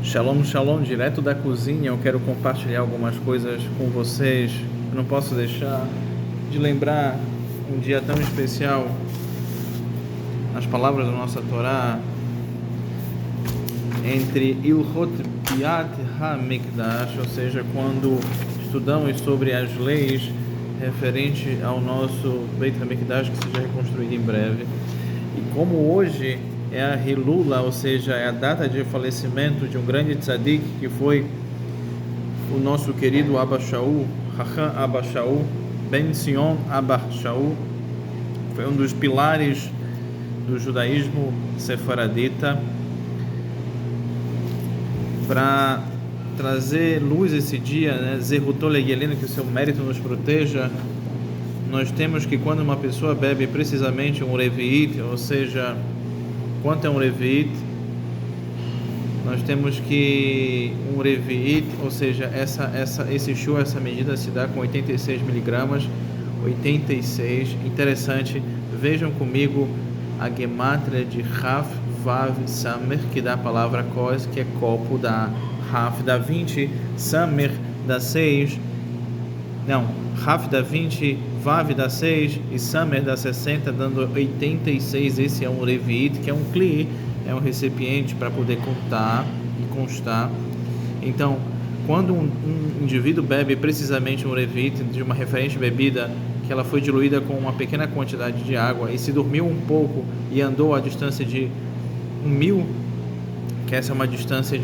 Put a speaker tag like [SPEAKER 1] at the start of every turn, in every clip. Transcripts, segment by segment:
[SPEAKER 1] Shalom, shalom, direto da cozinha. Eu quero compartilhar algumas coisas com vocês. Eu não posso deixar de lembrar um dia tão especial, as palavras da nossa Torá, entre Ilhot Biat HaMikdash, ou seja, quando estudamos sobre as leis referente ao nosso Beit HaMikdash, que seja reconstruído em breve. E como hoje é a Hilula, ou seja, é a data de falecimento de um grande tzadik, que foi o nosso querido Abba Shaul, Chacham Abba Shaul, Ben Sion Abba Shaul, foi um dos pilares do judaísmo sefaradita. Para trazer luz esse dia, né? Zehutol Legelino, que o seu mérito nos proteja. Nós temos que quando uma pessoa bebe precisamente um revi'it, ou seja, quanto é um revi'it? Nós temos que um revi'it, ou seja, esse shur, essa medida se dá com 86 miligramas, 86, interessante. Vejam comigo a gemátria de Raf Vav Samer, que dá a palavra kos, que é copo, da Raf dá 20, Samer dá 6, Raf dá 20, Vav dá 6 e Samer dá 60, dando 86. Esse é um revi'it, que é um kli, é um recipiente para poder contar e constar. Então, quando um indivíduo bebe precisamente um revi'it de uma referente bebida, que ela foi diluída com uma pequena quantidade de água, e se dormiu um pouco e andou a distância de 1.000, que essa é uma distância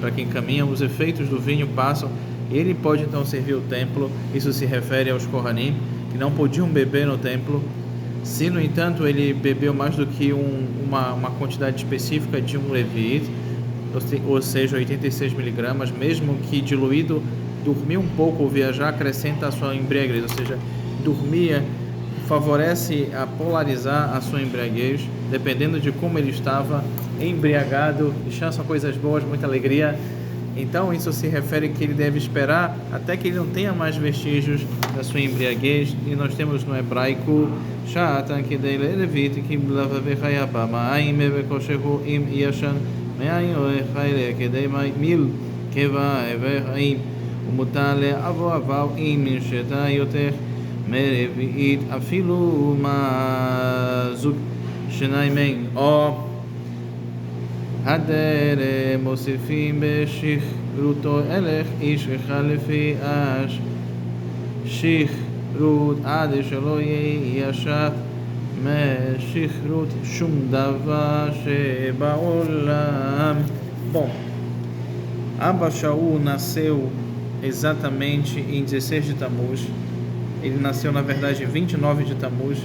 [SPEAKER 1] para quem caminha, os efeitos do vinho passam, e ele pode então servir o templo. Isso se refere aos Kohanim, que não podiam beber no templo. Se, no entanto, ele bebeu mais do que uma quantidade específica de um revi'it, ou seja, 86 miligramas, mesmo que diluído, dormir um pouco ou viajar, acrescenta a sua embriaguez, ou seja, dormir favorece a polarizar a sua embriaguez, dependendo de como ele estava embriagado, e são coisas boas, muita alegria. Então isso se refere que ele deve esperar até que ele não tenha mais vestígios da sua embriaguez. E nós temos no hebraico Sha'atan Kidei Levit Ki Blava Vechayaba Ma'aim Vekoshehu Im Yashan Me'aim Oechayle Kidei Mil Keva Evechaim Umutar Le'avo Aval Im Sheta Yoter Merevi'it Afilu Ma'zuk Shenaimen O הדרה מוסיפים בשכרותו אלך איש אחד לפי שכרות עד שלא יישת משכרות שום דבר שבעולם. Bom, Abba Shaul nasceu exatamente em 16 de Tammuz. Ele nasceu, na verdade, em 29 de Tammuz,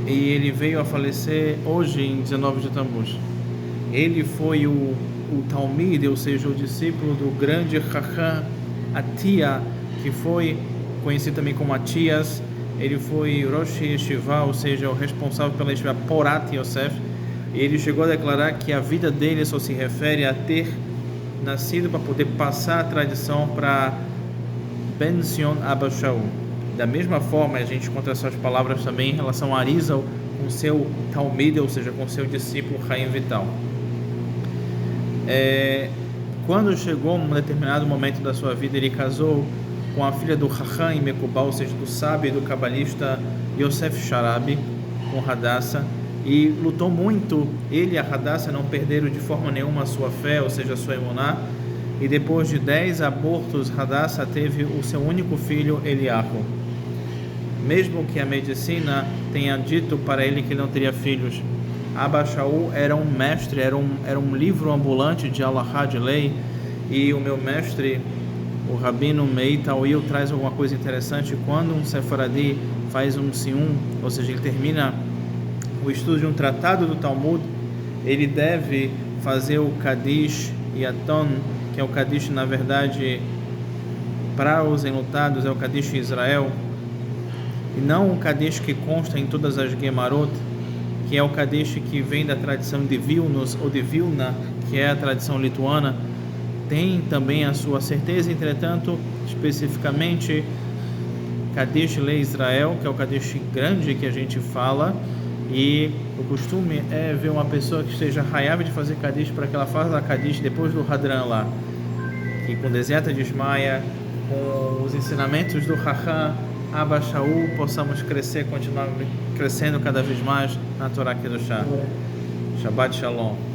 [SPEAKER 1] e ele veio a falecer hoje em 19 de Tammuz. Ele foi o Talmid, ou seja, o discípulo do grande Chacham Atia, que foi conhecido também como Atias. Ele foi Rosh Yeshiva, ou seja, o responsável pela Yeshiva Porat Yosef. E ele chegou a declarar que a vida dele só se refere a ter nascido para poder passar a tradição para Ben Sion Abba Shaul. Da mesma forma, a gente encontra essas palavras também em relação a Arizal, com seu Talmid, ou seja, com seu discípulo Chaim Vital. Quando chegou um determinado momento da sua vida, ele casou com a filha do Chacham Mekubal, ou seja, do sábio e do cabalista Yosef Sharabi, com Hadassah, e lutou muito. Ele e a Hadassah não perderam de forma nenhuma a sua fé, ou seja, a sua emuná, e depois de 10 abortos, Hadassah teve o seu único filho, Eliahu. Mesmo que a medicina tenha dito para ele que não teria filhos, Abba Shaul era um mestre, era um livro ambulante de Alahá, de lei. E o meu mestre, o Rabino Meir Tawil, traz alguma coisa interessante. Quando um sefaradi faz um sium, ou seja, ele termina o estudo de um tratado do Talmud, ele deve fazer o Kadish Yaton, que é o Kadish, na verdade, para os enlutados, é o Kadish Israel, e não o Kadish que consta em todas as Gemarot, que é o Kadish que vem da tradição de Vilnius ou de Vilna, que é a tradição lituana. Tem também a sua certeza, entretanto, especificamente Kadish Lei Israel, que é o Kadish grande que a gente fala, E o costume é ver uma pessoa que esteja raiava de fazer Kadish para que ela faça a Kadish depois do Hadran lá, que com Desiata desmaia, com os ensinamentos do Raham Abba Shaul, possamos crescer, continuar crescendo cada vez mais na Torá Kedoshá. Shabbat Shalom.